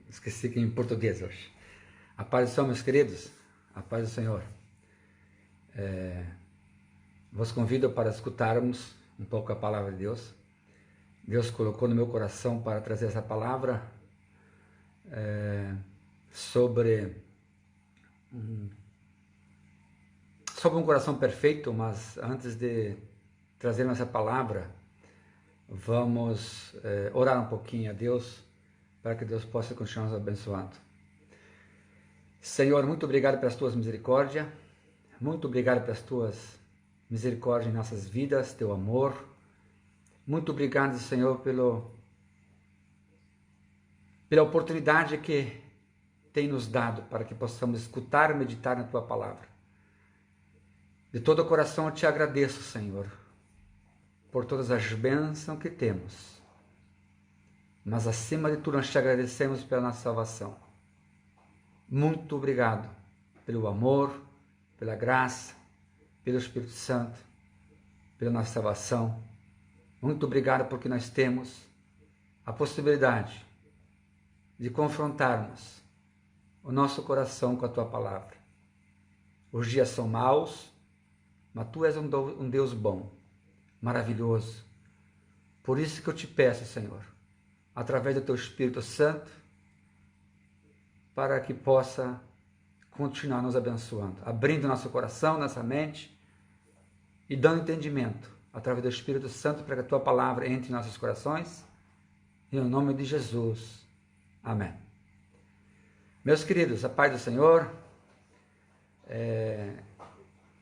Esqueci que em português hoje. A paz do Senhor, meus queridos, a paz do Senhor. Vos convido para escutarmos um pouco a palavra de Deus. Deus colocou no meu coração para trazer essa palavra sobre um coração perfeito, mas antes de trazermos essa palavra, vamos orar um pouquinho a Deus, para que Deus possa continuar nos abençoando. Senhor, muito obrigado pelas tuas misericórdias, muito obrigado pelas tuas misericórdias em nossas vidas, teu amor. Muito obrigado, Senhor, pela oportunidade que tem nos dado para que possamos escutar e meditar na tua palavra. De todo o coração eu te agradeço, Senhor, por todas as bênçãos que temos. Mas acima de tudo nós te agradecemos pela nossa salvação. Muito obrigado pelo amor, pela graça, pelo Espírito Santo, pela nossa salvação. Muito obrigado porque nós temos a possibilidade de confrontarmos o nosso coração com a tua palavra. Os dias são maus, mas tu és um Deus bom, maravilhoso. Por isso que eu te peço, Senhor, através do teu Espírito Santo, para que possa continuar nos abençoando, abrindo nosso coração, nossa mente e dando entendimento através do Espírito Santo para que a tua palavra entre em nossos corações. Em nome de Jesus. Amém. Meus queridos, a paz do Senhor,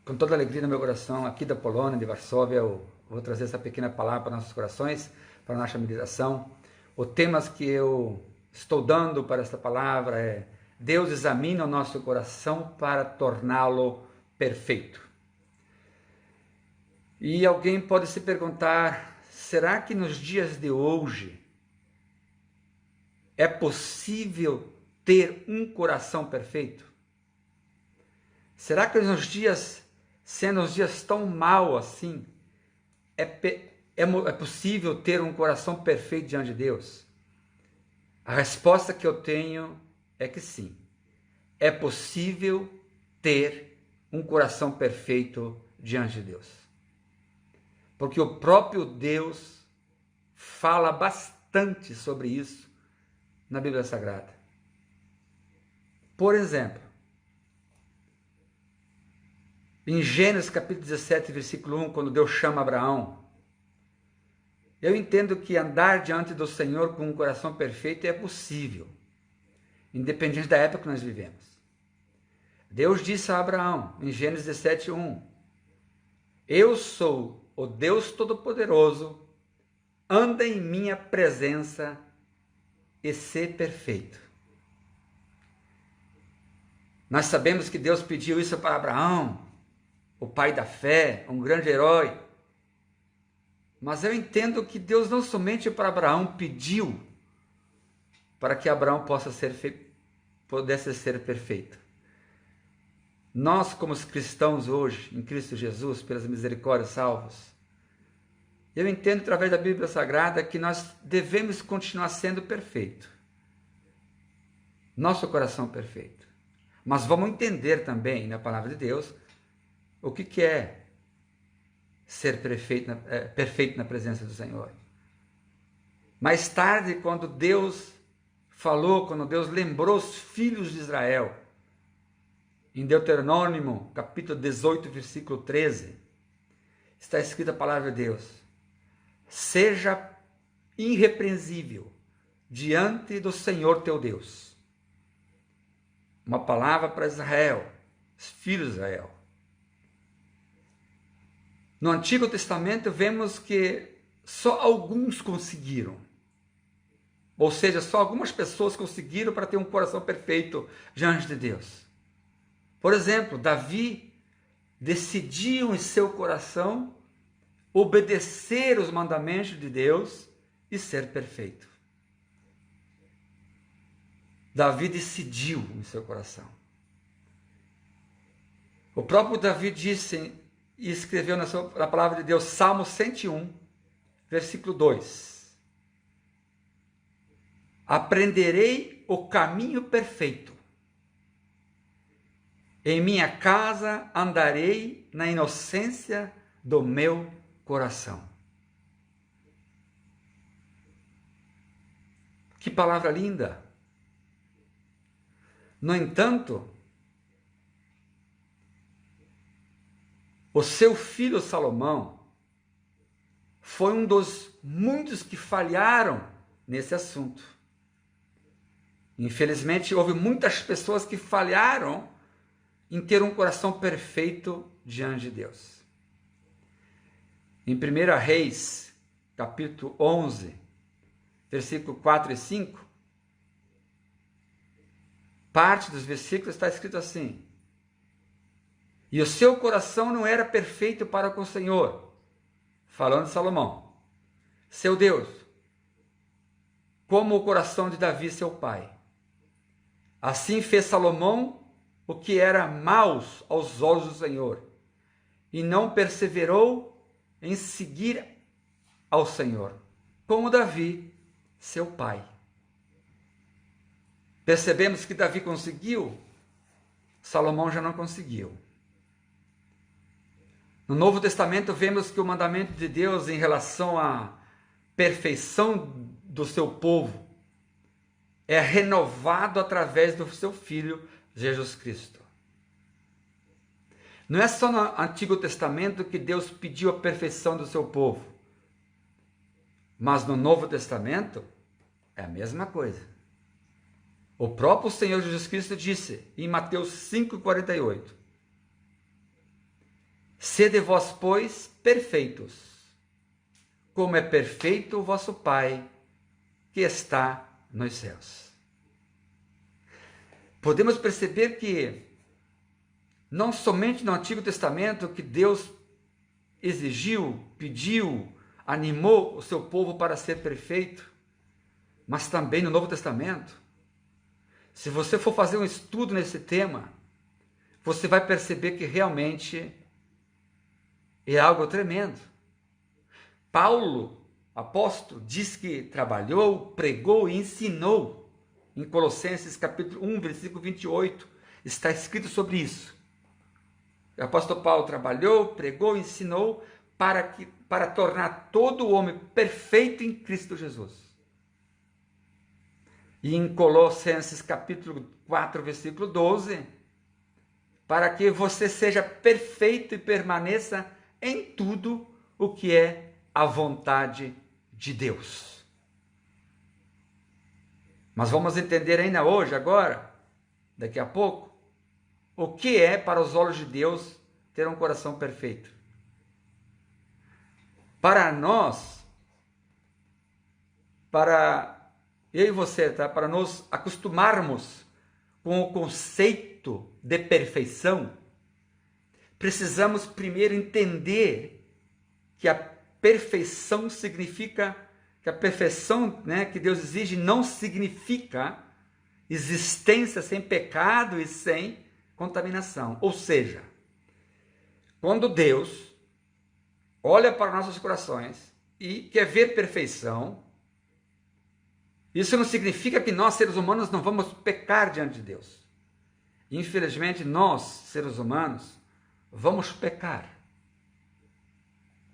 com toda a alegria no meu coração, aqui da Polônia, de Varsóvia, eu vou trazer essa pequena palavra para nossos corações, para a nossa meditação. O tema que eu estou dando para esta palavra é: Deus examina o nosso coração para torná-lo perfeito. E alguém pode se perguntar, será que nos dias de hoje é possível ter um coração perfeito? Será que nos dias, sendo os dias tão maus assim, é possível ter um coração perfeito diante de Deus? A resposta que eu tenho é que sim. É possível ter um coração perfeito diante de Deus. Porque o próprio Deus fala bastante sobre isso na Bíblia Sagrada. Por exemplo, em Gênesis capítulo 17, versículo 1, quando Deus chama Abraão, eu entendo que andar diante do Senhor com um coração perfeito é possível, independente da época que nós vivemos. Deus disse a Abraão, em Gênesis 17, 1, eu sou o Deus Todo-Poderoso, anda em minha presença e ser perfeito. Nós sabemos que Deus pediu isso para Abraão, o pai da fé, um grande herói. Mas eu entendo que Deus não somente para Abraão pediu para que Abraão pudesse ser perfeito. Nós, como os cristãos hoje, em Cristo Jesus, pelas misericórdias salvos, eu entendo através da Bíblia Sagrada que nós devemos continuar sendo perfeitos. Nosso coração perfeito. Mas vamos entender também na palavra de Deus o que é ser perfeito na presença do Senhor. Mais tarde, quando Deus lembrou os filhos de Israel, em Deuteronômio, capítulo 18, versículo 13, está escrita a palavra de Deus: seja irrepreensível diante do Senhor teu Deus. Uma palavra para Israel, os filhos de Israel. No Antigo Testamento vemos que só alguns conseguiram. Ou seja, só algumas pessoas conseguiram para ter um coração perfeito diante de Deus. Por exemplo, Davi decidiu em seu coração obedecer os mandamentos de Deus e ser perfeito. Davi decidiu em seu coração. O próprio Davi disse e escreveu na palavra de Deus, Salmo 101, versículo 2. aprenderei o caminho perfeito. Em minha casa andarei na inocência do meu coração. Que palavra linda! No entanto, o seu filho Salomão foi um dos muitos que falharam nesse assunto. Infelizmente, houve muitas pessoas que falharam em ter um coração perfeito diante de Deus. Em 1 Reis, capítulo 11, versículo 4 e 5, parte dos versículos está escrito assim: e o seu coração não era perfeito para com o Senhor, falando de Salomão, seu Deus, como o coração de Davi, seu pai. Assim fez Salomão o que era maus aos olhos do Senhor, e não perseverou em seguir ao Senhor, como Davi, seu pai. Percebemos que Davi conseguiu, Salomão já não conseguiu. No Novo Testamento vemos que o mandamento de Deus em relação à perfeição do seu povo é renovado através do seu Filho, Jesus Cristo. Não é só no Antigo Testamento que Deus pediu a perfeição do seu povo, mas no Novo Testamento é a mesma coisa. O próprio Senhor Jesus Cristo disse em Mateus 5,48: sede vós, pois, perfeitos, como é perfeito o vosso Pai que está nos céus. Podemos perceber que não somente no Antigo Testamento que Deus exigiu, pediu, animou o seu povo para ser perfeito, mas também no Novo Testamento. Se você for fazer um estudo nesse tema, você vai perceber que realmente é algo tremendo. Paulo, apóstolo, diz que trabalhou, pregou e ensinou. Em Colossenses capítulo 1, versículo 28, está escrito sobre isso. O apóstolo Paulo trabalhou, pregou e ensinou para tornar todo o homem perfeito em Cristo Jesus. E em Colossenses capítulo 4, versículo 12, para que você seja perfeito e permaneça em tudo o que é a vontade de Deus. Mas vamos entender ainda hoje, agora, daqui a pouco, o que é para os olhos de Deus ter um coração perfeito. Para nós, para eu e você, tá? Para nos acostumarmos com o conceito de perfeição, precisamos primeiro entender que a perfeição significa, que a perfeição, né, que Deus exige não significa existência sem pecado e sem contaminação. Ou seja, quando Deus olha para nossos corações e quer ver perfeição, isso não significa que nós, seres humanos, não vamos pecar diante de Deus. Infelizmente, nós, seres humanos, vamos pecar.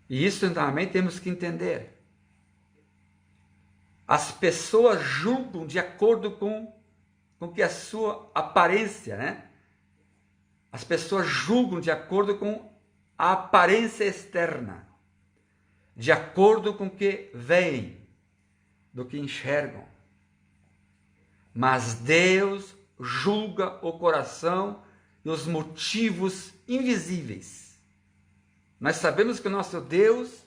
E isso também temos que entender. As pessoas julgam de acordo com que a sua aparência, né? As pessoas julgam de acordo com a aparência externa, de acordo com o que veem, do que enxergam. Mas Deus julga o coração e os motivos invisíveis. Nós sabemos que o nosso Deus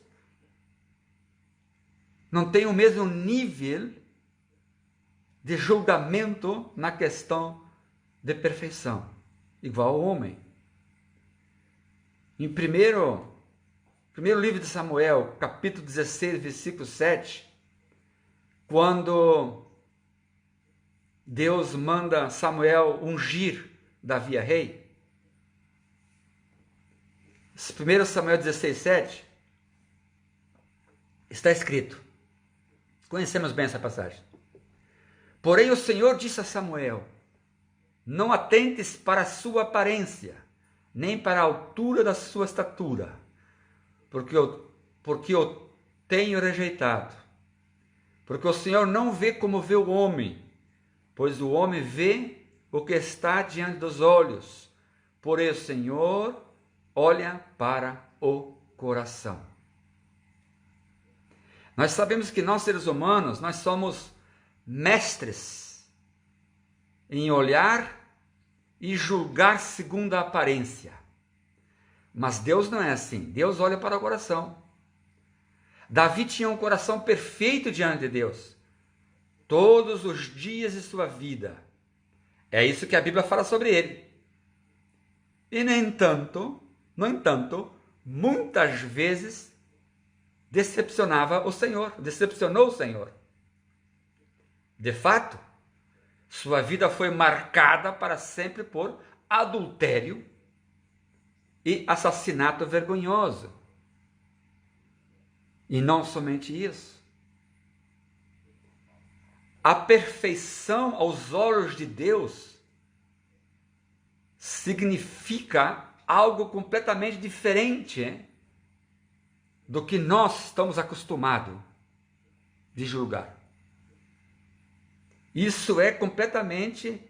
não tem o mesmo nível de julgamento na questão de perfeição, igual ao homem. Em primeiro livro de Samuel, capítulo 16, versículo 7, quando Deus manda Samuel ungir Davi a rei, 1 Samuel 16, 7, está escrito, conhecemos bem essa passagem: Porém o Senhor disse a Samuel: não atentes para a sua aparência, nem para a altura da sua estatura, porque eu tenho rejeitado. Porque o Senhor não vê como vê o homem, pois o homem vê o que está diante dos olhos, porém o Senhor olha para o coração. Nós sabemos que nós, seres humanos, nós somos mestres em olhar e julgar segundo a aparência. Mas Deus não é assim. Deus olha para o coração. Davi tinha um coração perfeito diante de Deus, todos os dias de sua vida. É isso que a Bíblia fala sobre ele. E, no entanto, muitas vezes decepcionou o Senhor. De fato, sua vida foi marcada para sempre por adultério e assassinato vergonhoso. E não somente isso. A perfeição aos olhos de Deus significa algo completamente diferente do que nós estamos acostumados de julgar. Isso é completamente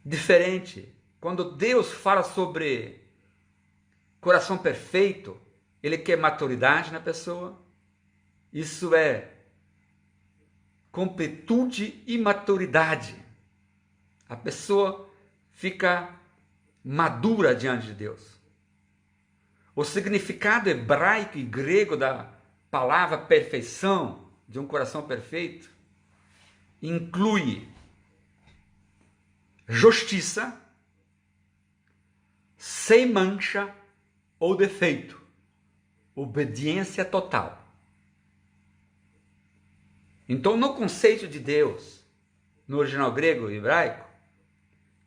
diferente. Quando Deus fala sobre coração perfeito, Ele quer maturidade na pessoa. Isso é completude e maturidade. A pessoa fica madura diante de Deus. O significado hebraico e grego da palavra perfeição, de um coração perfeito, inclui justiça, sem mancha ou defeito, obediência total. Então, no conceito de Deus, no original grego e hebraico,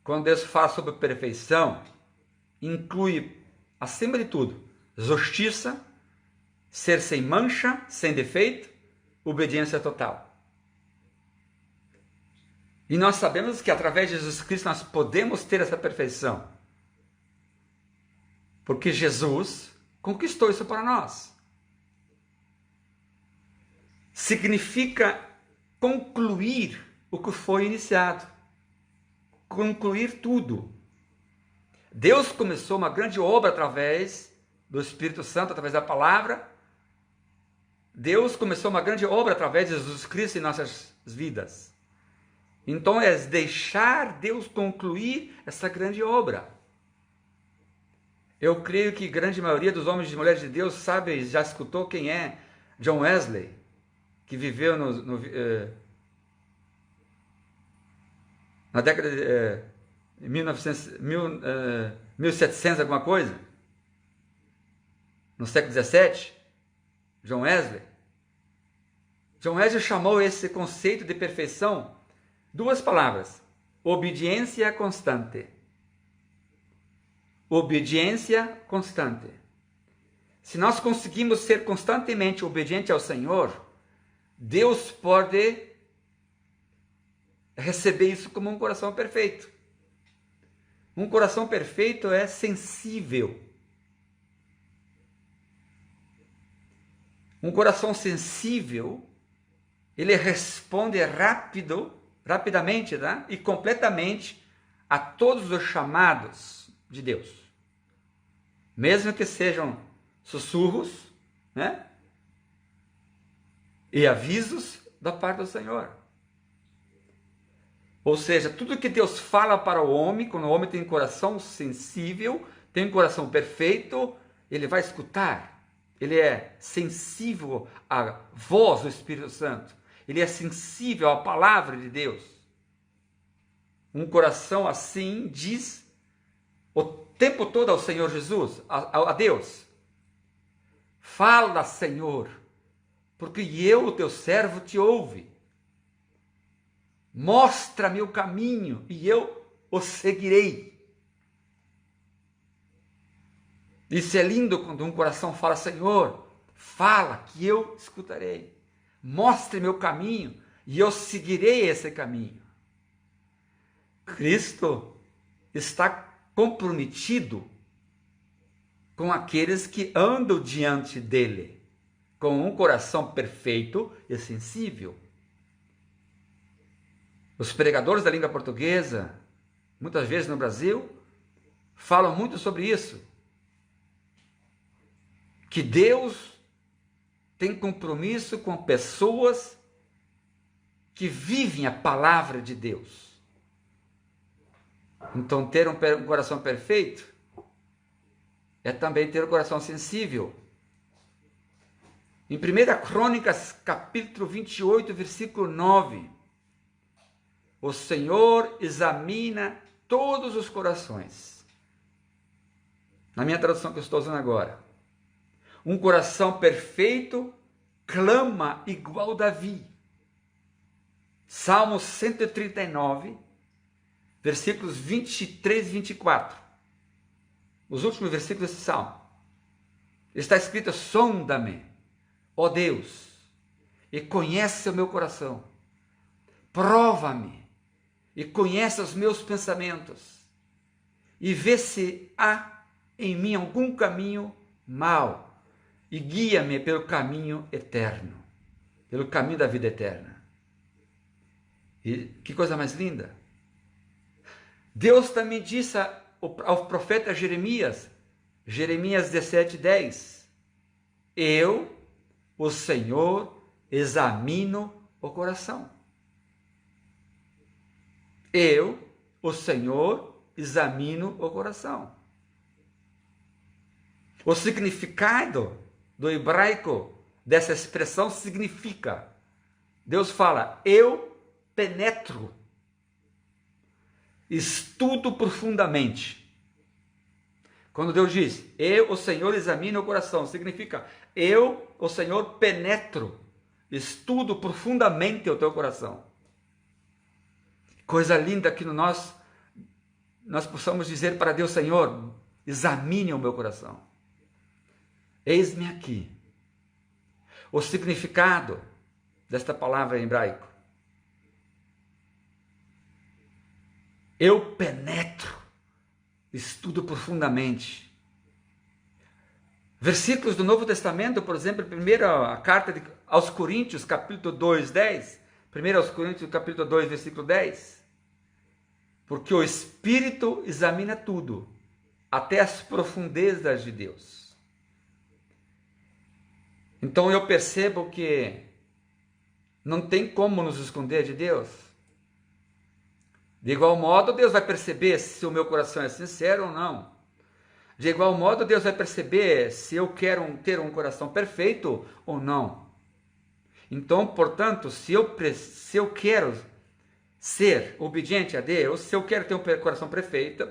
quando Deus fala sobre perfeição, inclui, acima de tudo, justiça, ser sem mancha, sem defeito, obediência total. E nós sabemos que através de Jesus Cristo nós podemos ter essa perfeição. Porque Jesus conquistou isso para nós. Significa concluir o que foi iniciado. Concluir tudo. Deus começou uma grande obra através do Espírito Santo, através da palavra. Deus começou uma grande obra através de Jesus Cristo em nossas vidas. Então é deixar Deus concluir essa grande obra. Eu creio que a grande maioria dos homens e mulheres de Deus sabe, já escutou quem é John Wesley, que viveu na década de 1700 alguma coisa, no século 17, John Wesley. John Wesley chamou esse conceito de perfeição duas palavras: obediência constante. Obediência constante. Se nós conseguimos ser constantemente obedientes ao Senhor, Deus pode receber isso como um coração perfeito. Um coração perfeito é sensível. Um coração sensível, ele responde rapidamente, tá? E completamente a todos os chamados de Deus. Mesmo que sejam sussurros, né? E avisos da parte do Senhor. Ou seja, tudo que Deus fala para o homem, quando o homem tem um coração sensível, tem um coração perfeito, ele vai escutar. Ele é sensível à voz do Espírito Santo. Ele é sensível à palavra de Deus. Um coração assim diz o tempo todo ao Senhor Jesus, a Deus: fala, Senhor, porque eu, o teu servo, te ouve. Mostra-me o caminho e eu o seguirei. Isso é lindo quando um coração fala: Senhor, fala que eu escutarei. Mostre-me o caminho e eu seguirei esse caminho. Cristo está comprometido com aqueles que andam diante dele, com um coração perfeito e sensível. Os pregadores da língua portuguesa, muitas vezes no Brasil, falam muito sobre isso. Que Deus tem compromisso com pessoas que vivem a palavra de Deus. Então, ter um coração perfeito é também ter um coração sensível. Em 1 Crônicas, capítulo 28, versículo 9, o Senhor examina todos os corações. Na minha tradução que eu estou usando agora. Um coração perfeito clama igual Davi. Salmo 139, versículos 23 e 24. Os últimos versículos desse salmo. Está escrito: sonda-me, ó Deus, e conhece o meu coração. Prova-me e conhece os meus pensamentos. E vê se há em mim algum caminho mau. E guia-me pelo caminho eterno, pelo caminho da vida eterna. E que coisa mais linda! Deus também disse ao profeta Jeremias, Jeremias 17:10, eu, o Senhor, examino o coração. Eu, o Senhor, examino o coração. O significado do hebraico dessa expressão significa, Deus fala, eu penetro, estudo profundamente. Quando Deus diz, eu, o Senhor, examino o coração, significa, eu, o Senhor, penetro, estudo profundamente o teu coração. Coisa linda que nós possamos dizer para Deus, Senhor, examine o meu coração. Eis-me aqui. O significado desta palavra em hebraico. Eu penetro, estudo profundamente. Versículos do Novo Testamento, por exemplo, a carta aos Coríntios, capítulo 2, 10. 1 aos Coríntios, capítulo 2, versículo 10. Porque o Espírito examina tudo, até as profundezas de Deus. Então eu percebo que não tem como nos esconder de Deus. De igual modo, Deus vai perceber se o meu coração é sincero ou não. De igual modo, Deus vai perceber se eu quero ter um coração perfeito ou não. Então, portanto, se eu quero ser obediente a Deus, se eu quero ter um coração perfeito,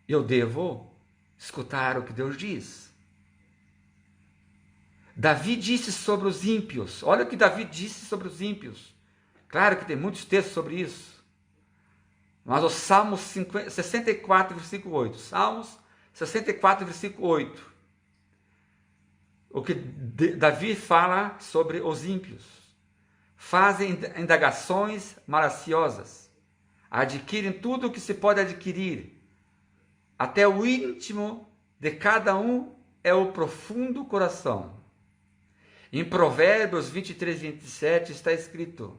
eu devo escutar o que Deus diz. Davi disse sobre os ímpios, olha o que Davi disse sobre os ímpios. Claro que tem muitos textos sobre isso. Mas o Salmo 64, versículo 8. Salmos 64, versículo 8. O que Davi fala sobre os ímpios. Fazem indagações malaciosas. Adquirem tudo o que se pode adquirir. Até o íntimo de cada um é o profundo coração. Em Provérbios 23, 27 está escrito: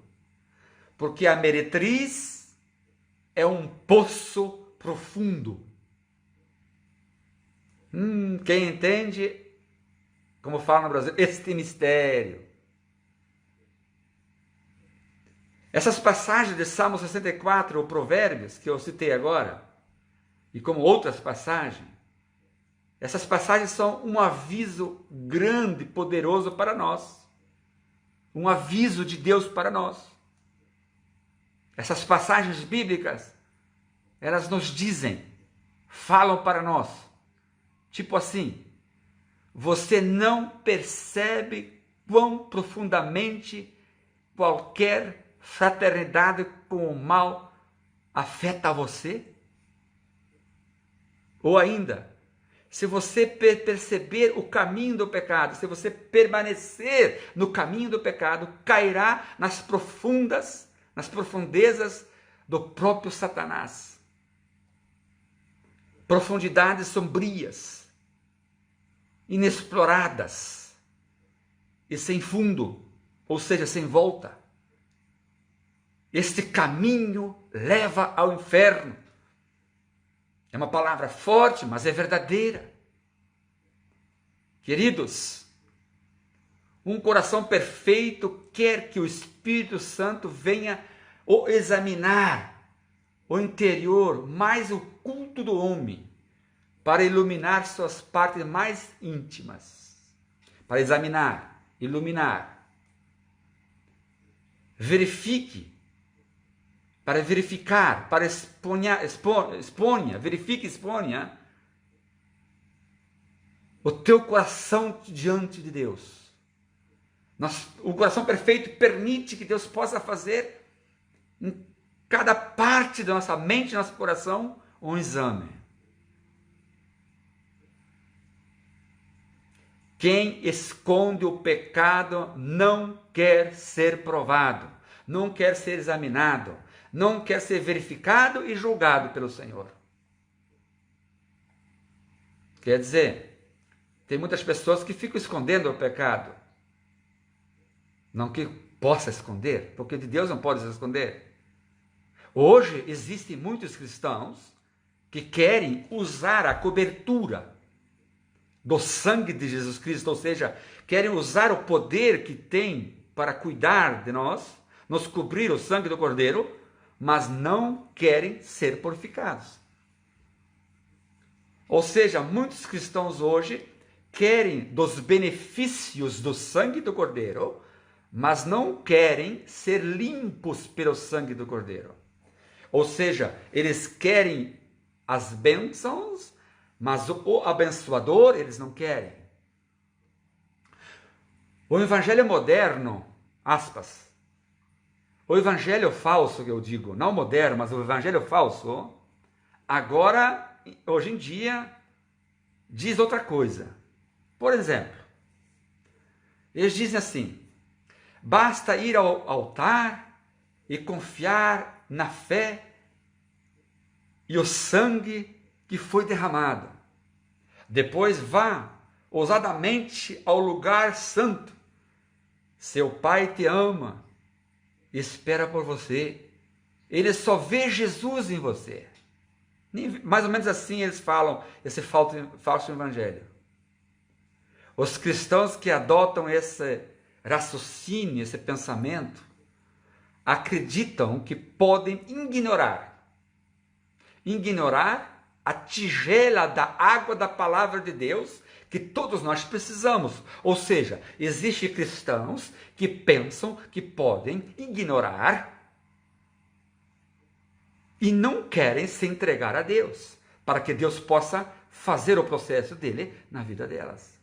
porque a meretriz é um poço profundo. Quem entende, como fala no Brasil, este mistério. Essas passagens de Salmo 64, ou Provérbios, que eu citei agora, e como outras passagens, essas passagens são um aviso grande, poderoso para nós. Um aviso de Deus para nós. Essas passagens bíblicas, elas nos dizem, falam para nós, tipo assim, você não percebe quão profundamente qualquer fraternidade com o mal afeta você? Ou ainda, se você perceber o caminho do pecado, se você permanecer no caminho do pecado, cairá nas profundezas do próprio Satanás. Profundidades sombrias, inexploradas e sem fundo, ou seja, sem volta. Este caminho leva ao inferno. É uma palavra forte, mas é verdadeira. Queridos, um coração perfeito quer que o Espírito Santo venha o examinar o interior mais oculto do homem, para iluminar suas partes mais íntimas, para examinar, iluminar. Verifique, para verificar, para verifique e exponha o teu coração diante de Deus. O coração perfeito permite que Deus possa fazer em cada parte da nossa mente, do nosso coração, um exame. Quem esconde o pecado não quer ser provado, não quer ser examinado, não quer ser verificado e julgado pelo Senhor. Quer dizer, tem muitas pessoas que ficam escondendo o pecado. Não que possa esconder, porque de Deus não pode se esconder. Hoje existem muitos cristãos que querem usar a cobertura do sangue de Jesus Cristo, ou seja, querem usar o poder que tem para cuidar de nós, nos cobrir o sangue do Cordeiro, mas não querem ser purificados. Ou seja, muitos cristãos hoje querem dos benefícios do sangue do Cordeiro, mas não querem ser limpos pelo sangue do Cordeiro. Ou seja, eles querem as bênçãos, mas o abençoador eles não querem. O evangelho moderno, aspas, o evangelho falso que eu digo, não moderno, mas o evangelho falso, agora, hoje em dia, diz outra coisa. Por exemplo, eles dizem assim: basta ir ao altar e confiar na fé e o sangue que foi derramado. Depois vá ousadamente ao lugar santo. Seu Pai te ama e espera por você. Ele só vê Jesus em você. Mais ou menos assim eles falam esse falso evangelho. Os cristãos que adotam esse raciocínio, esse pensamento, acreditam que podem ignorar a tigela da água da palavra de Deus que todos nós precisamos. Ou seja, existem cristãos que pensam que podem ignorar e não querem se entregar a Deus, para que Deus possa fazer o processo dele na vida delas.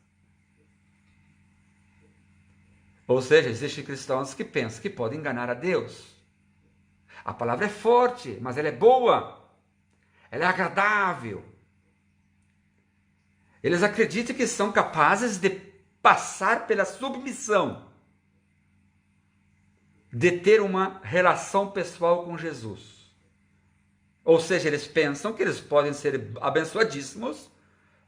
Ou seja, existem cristãos que pensam que podem enganar a Deus. A palavra é forte, mas ela é boa, ela é agradável. Eles acreditam que são capazes de passar pela submissão, de ter uma relação pessoal com Jesus. Ou seja, eles pensam que eles podem ser abençoadíssimos,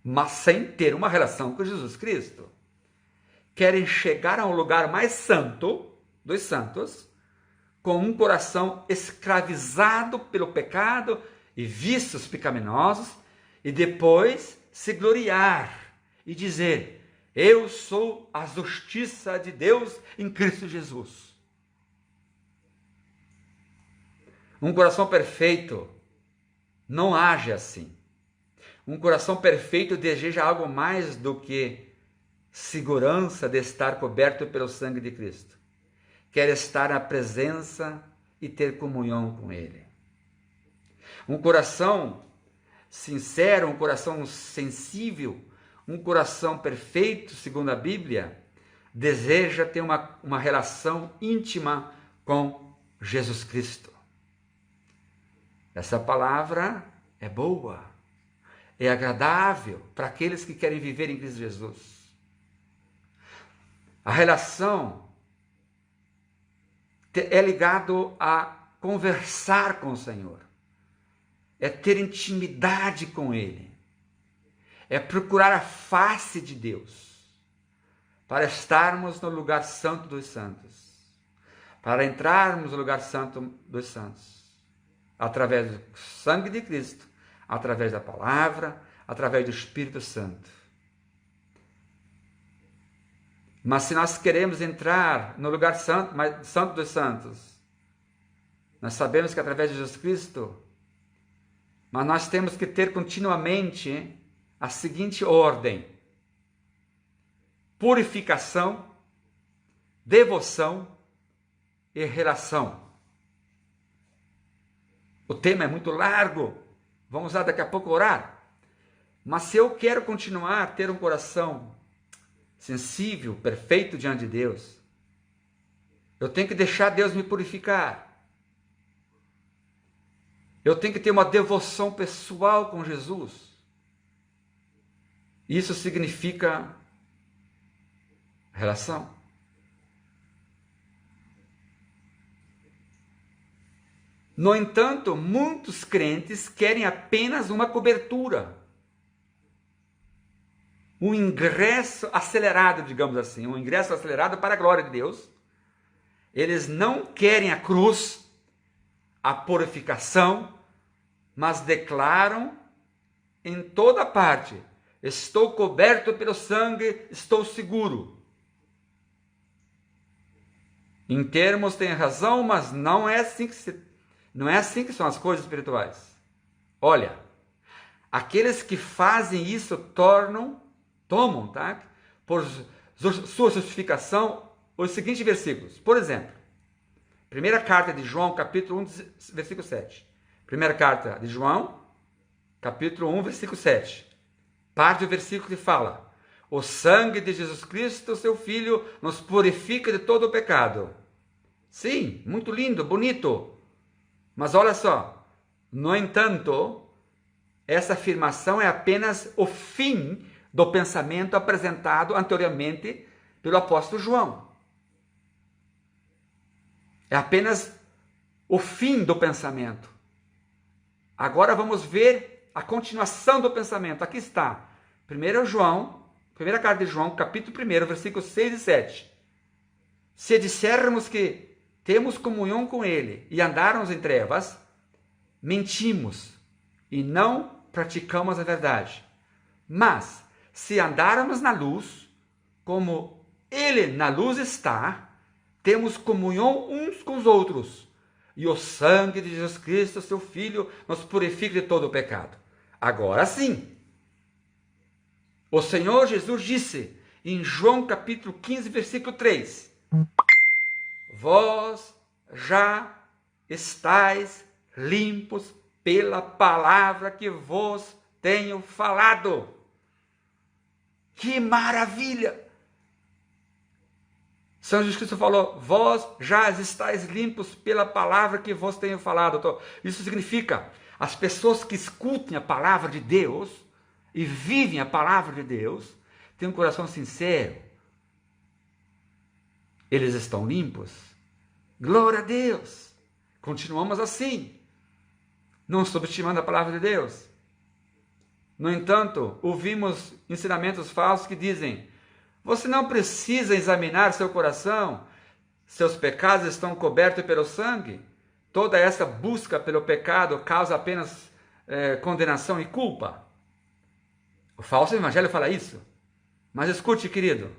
mas sem ter uma relação com Jesus Cristo. Querem chegar a um lugar mais santo dos santos, com um coração escravizado pelo pecado e vícios pecaminosos, e depois se gloriar e dizer: eu sou a justiça de Deus em Cristo Jesus. Um coração perfeito não age assim. Um coração perfeito deseja algo mais do que segurança de estar coberto pelo sangue de Cristo. Quer estar na presença e ter comunhão com Ele. Um coração sincero, um coração sensível, um coração perfeito, segundo a Bíblia, deseja ter uma relação íntima com Jesus Cristo. Essa palavra é boa, é agradável para aqueles que querem viver em Cristo Jesus. A relação é ligado a conversar com o Senhor, é ter intimidade com Ele, é procurar a face de Deus, para estarmos no lugar santo dos santos, para entrarmos no lugar santo dos santos, através do sangue de Cristo, através da palavra, através do Espírito Santo. Mas se nós queremos entrar no lugar santo, santo dos santos, nós sabemos que através de Jesus Cristo, mas nós temos que ter continuamente a seguinte ordem: purificação, devoção e relação. O tema é muito largo, vamos lá daqui a pouco orar. Mas se eu quero continuar a ter um coração sensível, perfeito diante de Deus, eu tenho que deixar Deus me purificar. Eu tenho que ter uma devoção pessoal com Jesus. Isso significa relação. No entanto, muitos crentes querem apenas uma cobertura, um ingresso acelerado, digamos assim, um ingresso acelerado para a glória de Deus. Eles não querem a cruz, a purificação, mas declaram em toda parte: estou coberto pelo sangue, estou seguro. Em termos tem razão, mas não é assim que são as coisas espirituais. Olha, aqueles que fazem isso tomam, tá? Por sua justificação, os seguintes versículos. Por exemplo, primeira carta de João, capítulo 1, versículo 7. Primeira carta de João, capítulo 1, versículo 7. Parte do versículo que fala: o sangue de Jesus Cristo, seu Filho, nos purifica de todo o pecado. Sim, muito lindo, bonito. Mas olha só, no entanto, essa afirmação é apenas o fim do pensamento apresentado anteriormente pelo apóstolo João. É apenas o fim do pensamento. Agora vamos ver a continuação do pensamento. Aqui está. Primeira carta de João, capítulo 1, versículos 6 e 7. Se dissermos que temos comunhão com Ele e andarmos em trevas, mentimos e não praticamos a verdade. Mas, se andarmos na luz, como Ele na luz está, temos comunhão uns com os outros. E o sangue de Jesus Cristo, seu Filho, nos purifica de todo o pecado. Agora sim, o Senhor Jesus disse em João capítulo 15, versículo 3: vós já estáis limpos pela palavra que vos tenho falado. Que maravilha! São Jesus Cristo falou: vós já estáis limpos pela palavra que vos tenho falado. Então, isso significa, as pessoas que escutem a palavra de Deus e vivem a palavra de Deus, têm um coração sincero, eles estão limpos. Glória a Deus! Continuamos assim, não subestimando a palavra de Deus. No entanto, ouvimos ensinamentos falsos que dizem: você não precisa examinar seu coração, seus pecados estão cobertos pelo sangue. Toda essa busca pelo pecado causa apenas condenação e culpa. O falso evangelho fala isso. Mas escute, querido,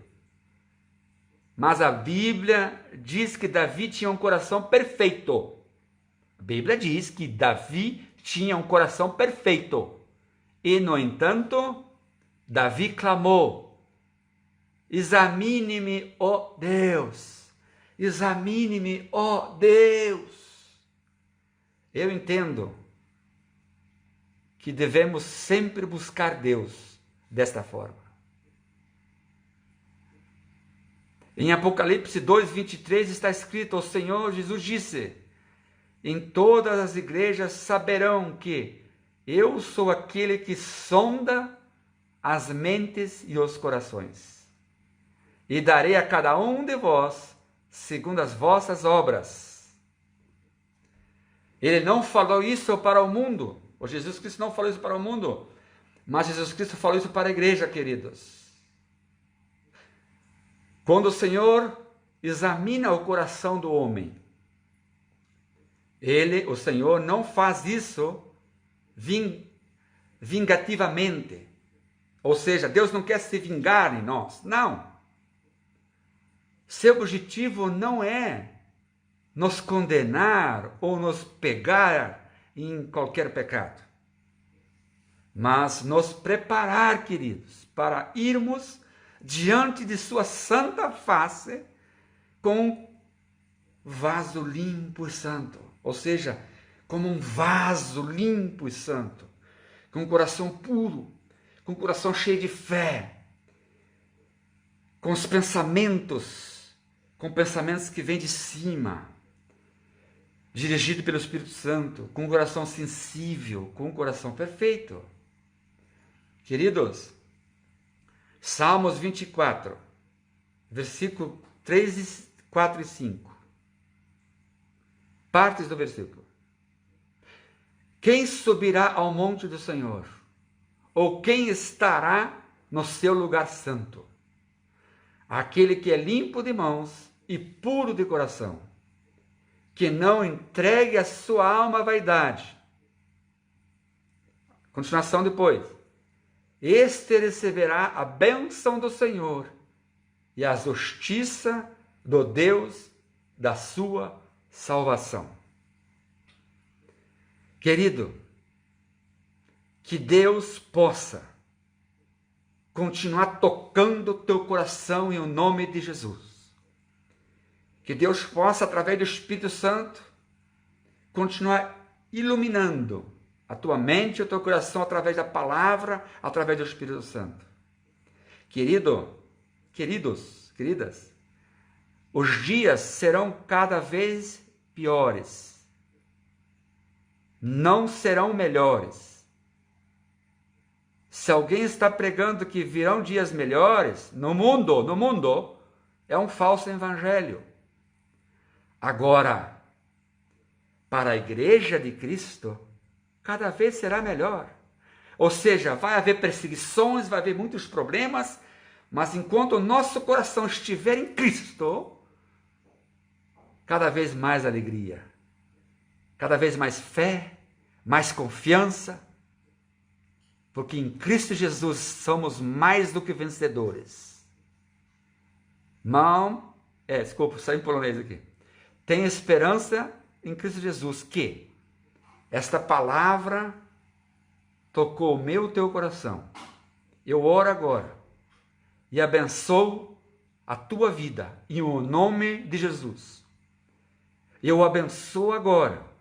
mas a Bíblia diz que Davi tinha um coração perfeito. A Bíblia diz que Davi tinha um coração perfeito. E, no entanto, Davi clamou: examine-me, ó Deus, examine-me, ó Deus. Eu entendo que devemos sempre buscar Deus desta forma. Em Apocalipse 2:23 está escrito: o Senhor Jesus disse: em todas as igrejas saberão que Eu sou aquele que sonda as mentes e os corações, e darei a cada um de vós segundo as vossas obras. Ele não falou isso para o mundo, o Jesus Cristo não falou isso para o mundo, mas Jesus Cristo falou isso para a igreja, queridos. Quando o Senhor examina o coração do homem, o Senhor, não faz isso vingativamente. Ou seja, Deus não quer se vingar em nós. Não. Seu objetivo não é nos condenar ou nos pegar em qualquer pecado, mas nos preparar, queridos, para irmos diante de sua santa face com vaso limpo e santo. Ou seja, como um vaso limpo e santo, com um coração puro, com um coração cheio de fé, com os pensamentos, com pensamentos que vêm de cima, dirigido pelo Espírito Santo, com um coração sensível, com um coração perfeito. Queridos, Salmos 24, versículo 3, 4 e 5. Partes do versículo. Quem subirá ao monte do Senhor? Ou quem estará no seu lugar santo? Aquele que é limpo de mãos e puro de coração, que não entregue a sua alma à vaidade. Continuação depois. Este receberá a bênção do Senhor e a justiça do Deus da sua salvação. Querido, que Deus possa continuar tocando o teu coração em nome de Jesus. Que Deus possa, através do Espírito Santo, continuar iluminando a tua mente e o teu coração através da palavra, através do Espírito Santo. Queridos, queridas, os dias serão cada vez piores. Não serão melhores. Se alguém está pregando que virão dias melhores, no mundo, é um falso evangelho. Agora, para a igreja de Cristo, cada vez será melhor. Ou seja, vai haver perseguições, vai haver muitos problemas, mas enquanto o nosso coração estiver em Cristo, cada vez mais alegria, cada vez mais fé, mais confiança, porque em Cristo Jesus somos mais do que vencedores. Desculpa, saí em polonês aqui. Tem esperança em Cristo Jesus, que esta palavra tocou o meu e o teu coração. Eu oro agora e abençoo a tua vida em o nome de Jesus. Eu abençoo agora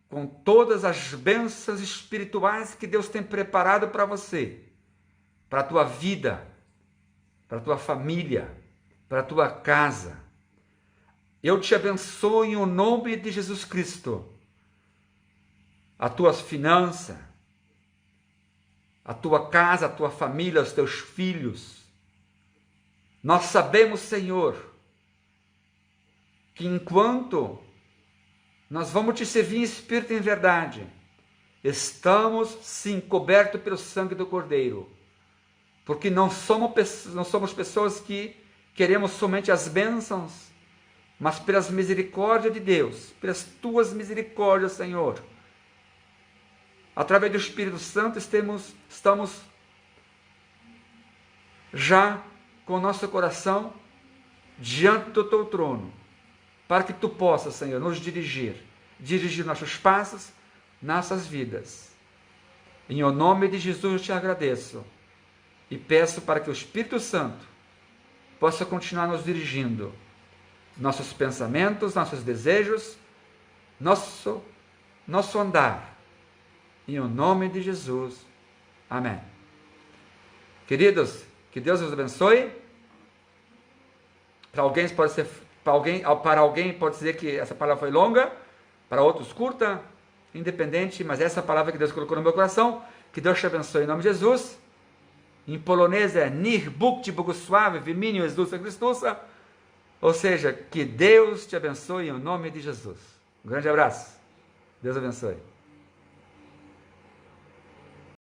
com todas as bênçãos espirituais que Deus tem preparado para você, para a tua vida, para a tua família, para a tua casa. Eu te abençoo em o nome de Jesus Cristo. As tuas finanças, a tua casa, a tua família, os teus filhos. Nós sabemos, Senhor, que enquanto nós vamos te servir em espírito e em verdade, estamos sim cobertos pelo sangue do Cordeiro, porque não somos pessoas que queremos somente as bênçãos, mas pelas misericórdias de Deus, pelas tuas misericórdias, Senhor. Através do Espírito Santo estamos já com o nosso coração diante do teu trono, para que tu possas, Senhor, nos dirigir nossos passos, nossas vidas. Em o nome de Jesus eu te agradeço e peço para que o Espírito Santo possa continuar nos dirigindo, nossos pensamentos, nossos desejos, nosso andar. Em o nome de Jesus. Amém. Queridos, que Deus os abençoe. Para alguém pode dizer que essa palavra foi longa, para outros curta, independente, mas essa é a palavra que Deus colocou no meu coração. Que Deus te abençoe em nome de Jesus. Em polonês é Nich Bóg Ci błogosławi w imieniu Jezusa Chrystusa. Ou seja, que Deus te abençoe em nome de Jesus. Um grande abraço. Deus abençoe.